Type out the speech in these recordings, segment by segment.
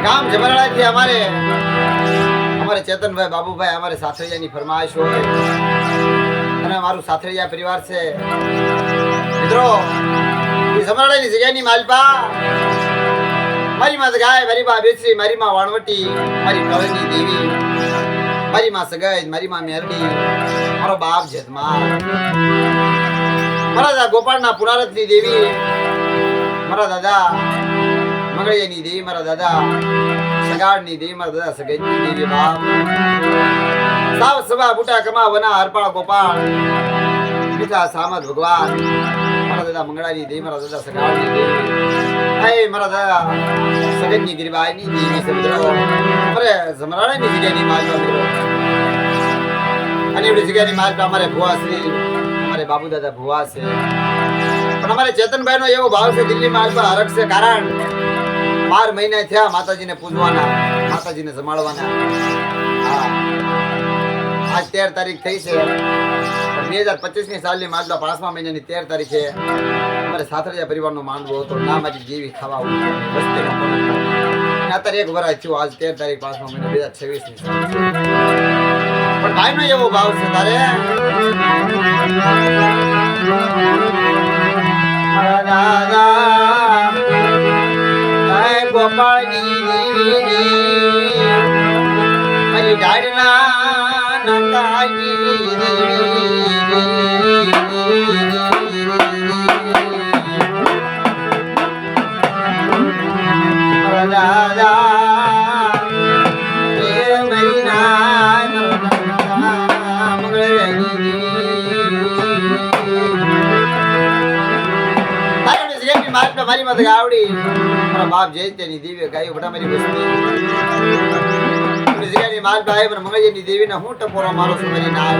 ગામ જબરાડાથી અમારે ચેતનભાઈ બાબુભાઈ અમારે સાસરિયાની ફરમાઈશ હોય અને અમારું સાસરિયા પરિવાર છે મિત્રો એ જબરાડાની જગ્યાની માલપા મારી માં ગાય મારી માં બેચરી મારી માં વાણવટી મારી કળની દેવી મારી માં સગાઈ મારી માં મેરડી મારો બાપ જેતમા મારા દાદા ગોપાળના પુનારથની દેવી મારા દાદા મંગળિયાની દેવી મારા દાદા સગાડની દેવી મારા દાદા સગાઈની દેવી બાપ સાવ સભા બુટા કમા વના હરપાળ ગોપાળ મીઠા સામત ભગવાન મારા દાદા મંગળાની દેવી મારા દાદા સગાડની દેવી આય મારા દાદા સગનની ગિરબાઈની દેવી સમજો અરે જમરાણાની જગ્યાની માલપા મિત્રો અને એવી જગ્યાની માલપા અમારે ભુવા શ્રી અમારે બાબુ દાદા ભુવા છે પણ અમારે ચેતનભાઈ નો એવો ભાવ છે દિલ્હી માલપા હરખ છે કારણ 12 મહિના થયા માતાજીને પૂજવાના માતાજીને જમાડવાના આજ 13 તારીખ થઈ છે 2025 ની સાલની માલપા 5મા મહિનાની 13 તારીખે અમારે સાતરિયા પરિવારનો માંડવો હતો ના મારી જેવી ખાવા વસ્તીનો અત્યારે એક વરાય થયું આજ 13 તારીખ 5મા મહિના 2026 ની પણ ભાઈ નો એવો ભાવ છે તારે ગોપાળની દેવી મારી ડાળના નકાની મારી માથે આવડી મારા બાપ જય તેની દેવી ગાયો બટા મારી વસ્તી જગ્યાની માલ ભાઈ પણ મંગળજીની દેવીને હું ટપોરો મારો છું મારી ના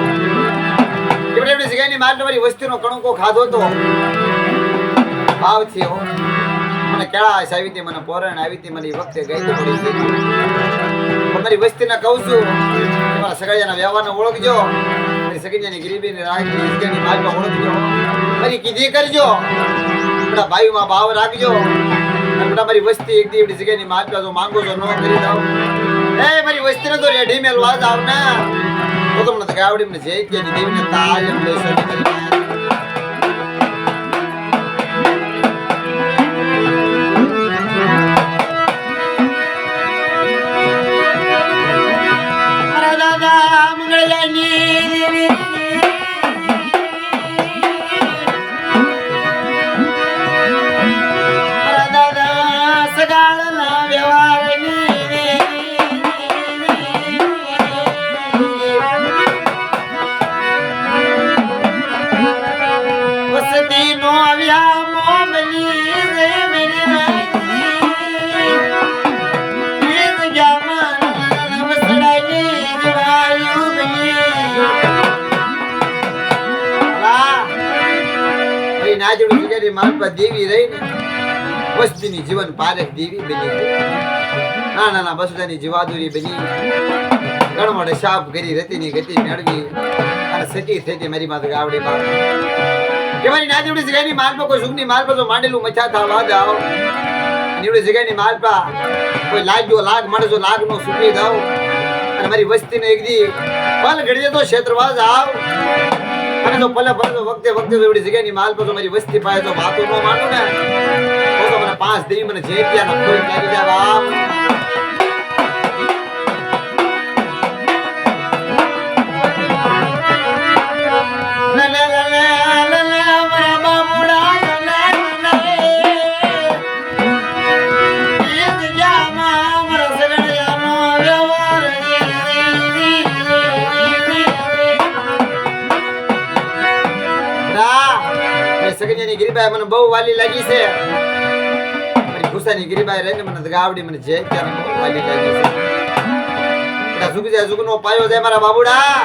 એવડે જગ્યાની માલ મારી વસ્તીનો કણકો ખાધો તો ભાવ થયો મને કેળા આવી હતી મને પોરણ આવી હતી મને વખતે ગઈ તો પડી ગઈ મારી વસ્તીને કહું છું તમારા સગાઈના વ્યવહારને ઓળખજો મારી સગીની ગરીબીને રાખી જગ્યાની માલમાં ઓળખજો મારી કીધી કરજો બડા ભાઈમાં ભાવ રાખજો અને બડા મારી વસ્તી એક દી જગ્યાની માલપા જો માંગો છો ન કરી દઉં એ મારી વસ્તીને તો રેઢી મેલવા જ આવ ને તો તમને તો ગાવડી મને જઈ ત્યાંની દેવીને તાજ એમ લેશો મારા દાદા મંગળાની દેવી દેવી રહી ને વસ્તીની જીવન પારેખ દેવી બની ના બસુદાની જીવાદુરી બની ગણવડે શાપ કરી રતીની ગતિ મેળવી અને સતી થઈ મારી માથે ગાવડી બાપ કે મારી નાજવડી જગ્યાની માલપા કોઈ સુખની માલપા તો માંડેલું મચા થાવા જાવ અને એવડી જગ્યાની માલપા કોઈ લાગ્યો લાગ મળે જો લાગ નો સુખી જાવ અને મારી વસ્તીને એક દી પલ ઘડીએ તો ક્ષેત્રવા જાવ અને તો પલે પલે તો વખતે એવડી જગ્યાની માલ પર મારી વસ્તી પાસે તો વાતો ન માંડું ને તો મને 5 દેવી મને જે ત્યાં કોઈ લાગી જાય બાપ સગનિયાની ગિરિબાઈ મને બહુ વાલી લાગી છે મારી ગુસ્સાની ગિરિબાઈ રહીને મને ગાવડી મને જે ત્યારે બહુ વાલી લાગી છે બેટા સુખી જાય સુખનો પાયો જાય મારા બાબુડા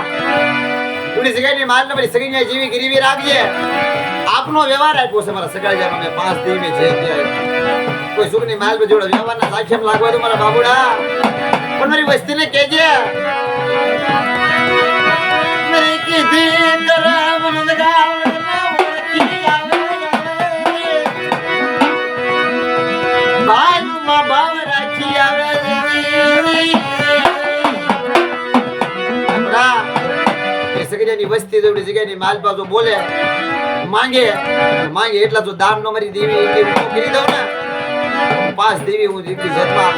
ઉડી સગાઈની માલ ને મારી સગનિયા જેવી ગિરીવી રાખજે આપનો વ્યવહાર આપ્યો છે મારા સગાઈ જાય મને 5 દી મે જે ત્યારે કોઈ સુખની માલ પર જોડે વ્યવહારના સાક્ષમ લાગવા દો મારા બાબુડા પણ મારી વસ્તીને કહેજે મેરી કીધી કરા મને ગાવડી ભાઈ માં બાવરા પાછી આવે સગડિયાની વસ્તી જેવડી જગ્યાની માલપા જો બોલે માંગે એટલા જો દાન નો મારી દેવી એટલી કરી દઉં ને 5 દેવી હું જીતી જન્મા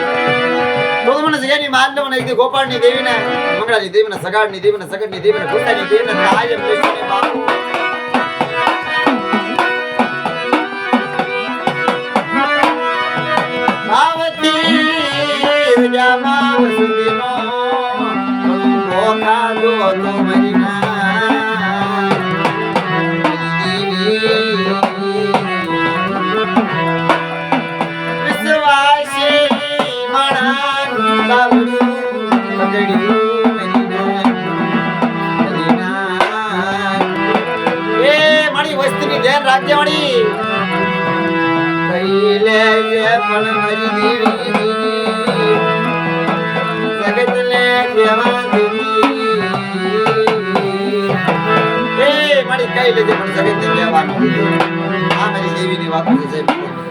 તો મને જગ્યાની માલ ને મને એક ગોપાળની દેવીને મંગળાની દેવીને સગાડની દેવીને સગડની દેવીને ભૂતાની દેવીને કાયમ લઈશું બાપુ ભાવતી જામા સુધીનો ઓખા દો તો મરીના રાજ્ય વાળી કઈલે પણ મરી દેવી જગતને કેવા દેવી એ મારી કઈ લેજે પણ જગતને કેવા આ મારી દેવીની વાત છે સાહેબ